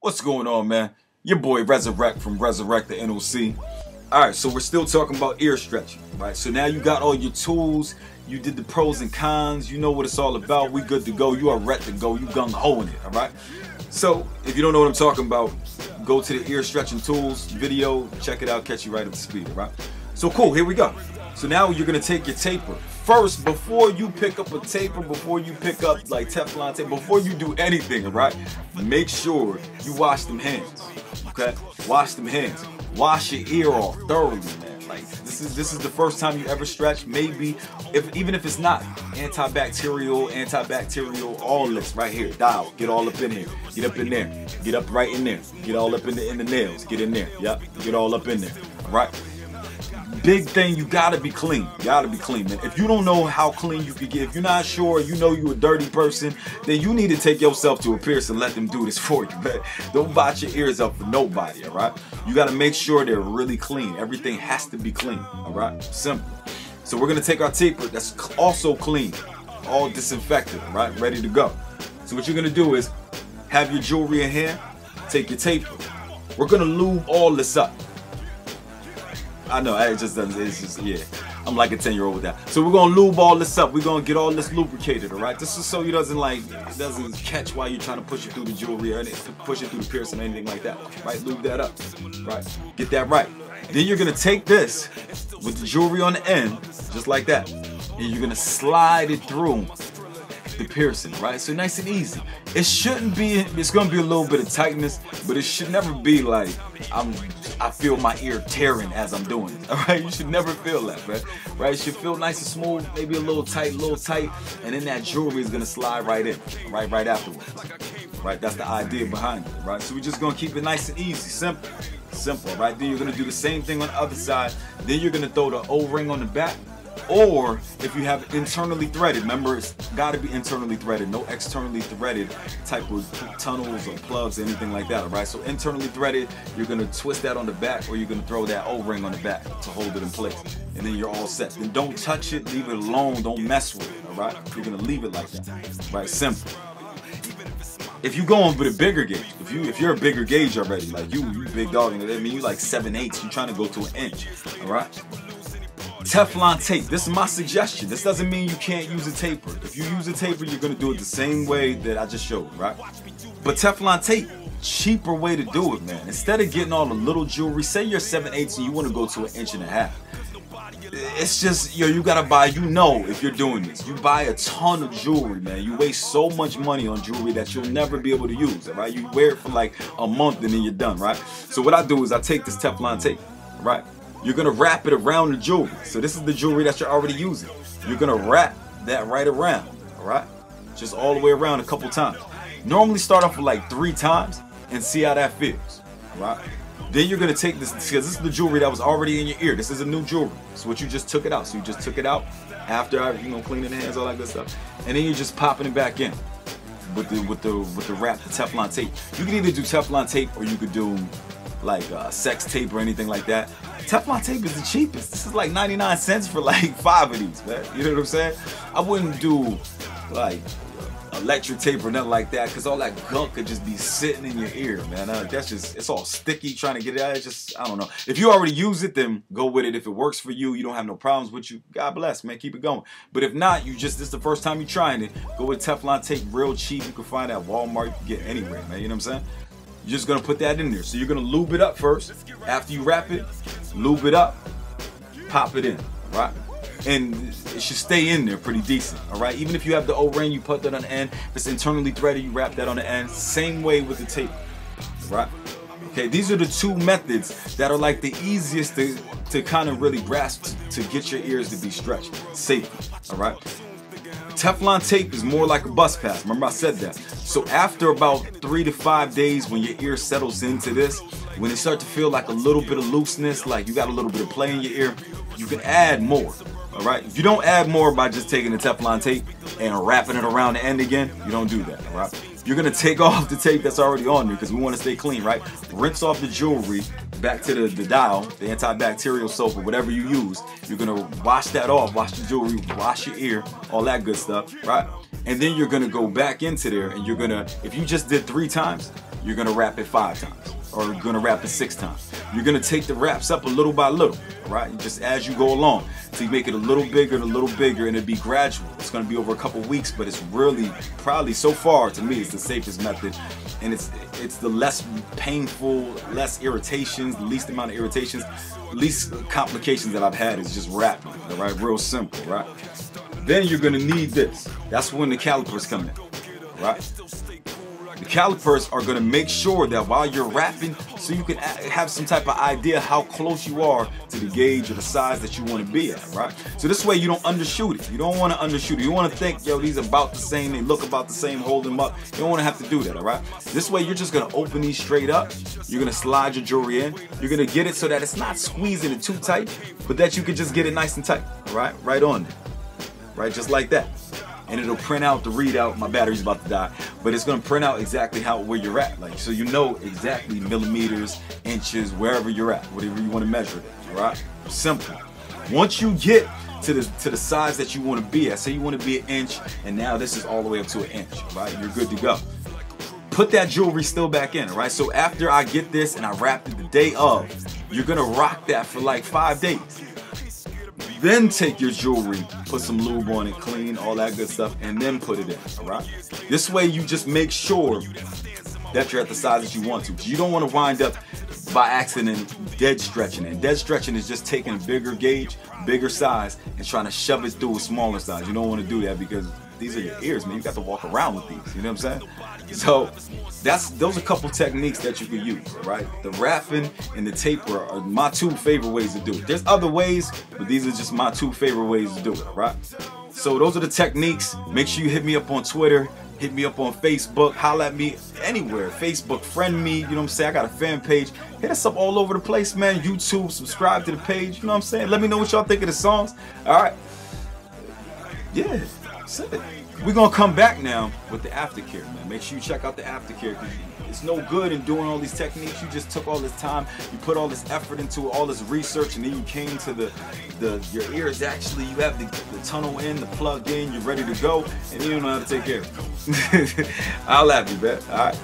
What's going on, man? Your boy Resurrect from Resurrect the N.O.C. Alright, so we're still talking about ear stretching, right? So now you got all your tools, you did the pros and cons, you know what it's all about, we good to go, you are ready to go, you gung-ho in it, alright? So, if you don't know what I'm talking about, go to the ear stretching tools video, check it out, catch you right up to speed, alright? So cool, here we go. So now you're gonna take your taper. First, before you pick up a taper, before you pick up like Teflon tape, before you do anything, right? Make sure you wash them hands. Okay? Wash them hands. Wash your ear off thoroughly, man. Like this is the first time you ever stretch. Maybe even if it's not antibacterial, all this right here. Dial. Get all up in here. Get up in there. Get up right in there. Get all up in the nails. Get in there. Yep. Get all up in there. All right. Big thing, you gotta be clean. You gotta be clean, man. If you don't know how clean you can get, if you're not sure, you know you're a dirty person, then you need to take yourself to a piercer and let them do this for you, man. Don't bite your ears up for nobody, all right? You gotta make sure they're really clean. Everything has to be clean, all right? Simple. So we're gonna take our taper that's also clean, all disinfected, all right? Ready to go. So what you're gonna do is have your jewelry in hand, take your taper. We're gonna lube all this up. I know, it just doesn't, it's just, yeah. I'm like a 10-year-old with that. So we're gonna lube all this up. We're gonna get all this lubricated, all right? This is so he doesn't catch while you're trying to push it through the jewelry or push it through the piercing or anything like that, right? Lube that up, right? Get that right. Then you're gonna take this with the jewelry on the end, just like that. And you're gonna slide it through the piercing, right? So nice and easy. It shouldn't be, it's gonna be a little bit of tightness, but it should never be like I feel my ear tearing as I'm doing it. All right, you should never feel that, man. Right? It should feel nice and smooth, maybe a little tight, and then that jewelry is gonna slide right in, right afterwards. Right? That's the idea behind it, right? So we're just gonna keep it nice and easy, simple, right? Then you're gonna do the same thing on the other side. Then you're gonna throw the O-ring on the back. Or if you have internally threaded, remember it's got to be internally threaded, no externally threaded type of tunnels or plugs, anything like that, all right? So internally threaded, you're going to twist that on the back, or you're going to throw that O-ring on the back to hold it in place. And then you're all set. Then don't touch it, leave it alone, don't mess with it, all right? You're going to leave it like that, right? Simple. If you going with a bigger gauge, if you're a bigger gauge already, like you big dog, I mean you like 7/8, you're trying to go to an inch, all right? Teflon tape, this is my suggestion. This doesn't mean you can't use a taper. If you use a taper, you're gonna do it the same way that I just showed, right? But Teflon tape, cheaper way to do it, man. Instead of getting all the little jewelry, say you're 7/8 and you wanna go to 1.5 inches. It's just, you gotta buy, if you're doing this, you buy a ton of jewelry, man. You waste so much money on jewelry that you'll never be able to use, right? You wear it for like a month and then you're done, right? So what I do is I take this Teflon tape, right? You're gonna wrap it around the jewelry. So this is the jewelry that you're already using. You're gonna wrap that right around, all right? Just all the way around a couple times. Normally start off with like 3 times and see how that feels, all right? Then you're gonna take this, because this is the jewelry that was already in your ear. This is a new jewelry. So what you just took it out. So you just took it out after cleaning the hands, all that good stuff, and then you're just popping it back in with the wrap, the Teflon tape. You can either do Teflon tape or you could do like sex tape or anything like that. Teflon tape is the cheapest. This is like 99 cents for like 5 of these, man. You know what I'm saying? I wouldn't do like electric tape or nothing like that, because all that gunk could just be sitting in your ear, man. That's just, it's all sticky trying to get it out. It's just, I don't know. If you already use it, then go with it. If it works for you, you don't have no problems with you, God bless, man. Keep it going. But if not, this is the first time you're trying it, go with Teflon tape, real cheap. You can find it at Walmart, you can get it anywhere, man. You know what I'm saying? You're just gonna put that in there. So you're gonna lube it up first. After you wrap it, lube it up, pop it in, right? And it should stay in there pretty decent, all right? Even if you have the O-ring, you put that on the end. If it's internally threaded, you wrap that on the end. Same way with the tape, right? Okay, these are the 2 methods that are like the easiest to kind of really grasp to get your ears to be stretched safely, all right? Teflon tape is more like a bus pass. Remember I said that. So after about 3 to 5 days, when your ear settles into this, when it starts to feel like a little bit of looseness, like you got a little bit of play in your ear, you can add more, all right? If you don't add more by just taking the Teflon tape and wrapping it around the end again, you don't do that, all right? You're gonna take off the tape that's already on there because we wanna stay clean, right? Rinse off the jewelry, back to the dial, the antibacterial soap or whatever you use. You're gonna wash that off, wash the jewelry, wash your ear, all that good stuff, right? And then you're gonna go back into there and you're gonna, if you just did 3 times, you're gonna wrap it 5 times, or you're gonna wrap it 6 times. You're gonna take the wraps up a little by little, all right? Just as you go along, so you make it a little bigger, and it'll be gradual. It's gonna be over a couple weeks, but it's really probably, so far to me, it's the safest method, and it's the less painful, less irritations, the least amount of irritations, least complications that I've had is just wrapping, all right? Real simple, right? Then you're gonna need this. That's when the calipers come in, right? The calipers are gonna make sure that while you're wrapping, so you can have some type of idea how close you are to the gauge or the size that you wanna be at, right? So this way you don't undershoot it. You don't wanna undershoot it. You wanna think, yo, these are about the same, they look about the same, hold them up. You don't wanna have to do that, all right? This way you're just gonna open these straight up. You're gonna slide your jewelry in. You're gonna get it so that it's not squeezing it too tight, but that you can just get it nice and tight, all right? Right on there, right? Just like that. And it'll print out the readout. My battery's about to die, but it's gonna print out exactly where you're at, like, so you know exactly millimeters, inches, wherever you're at, whatever you want to measure it at, all right? Simple. Once you get to the size that you want to be at, say you want to be 1 inch, and now this is all the way up to 1 inch, right? You're good to go. Put that jewelry still back in, all right? So after I get this and I wrap it the day of, you're gonna rock that for like 5 days. Then take your jewelry, put some lube on it, clean, all that good stuff, and then put it in, all right? This way you just make sure that you're at the size that you want to. You don't want to wind up by accident dead stretching it. Dead stretching is just taking a bigger gauge, bigger size, and trying to shove it through a smaller size. You don't want to do that because these are your ears, man. You got to walk around with these, you know what I'm saying? So those are a couple techniques that you can use, right? The wrapping and the taper are my 2 favorite ways to do it. There's other ways, but these are just my 2 favorite ways to do it, right? So those are the techniques. Make sure you hit me up on Twitter, hit me up on Facebook, holla at me anywhere. Facebook, friend me, you know what I'm saying? I got a fan page. Hit us up all over the place, man. YouTube, subscribe to the page, you know what I'm saying? Let me know what y'all think of the songs, all right? Yeah, that's it. We're gonna come back now with the aftercare, man. Make sure you check out the aftercare, because it's no good in doing all these techniques. You just took all this time, you put all this effort into all this research, and then you came to your ears actually, you have the tunnel in, the plug in, you're ready to go, and you don't know how to take care of it. I'll have you, man. All right.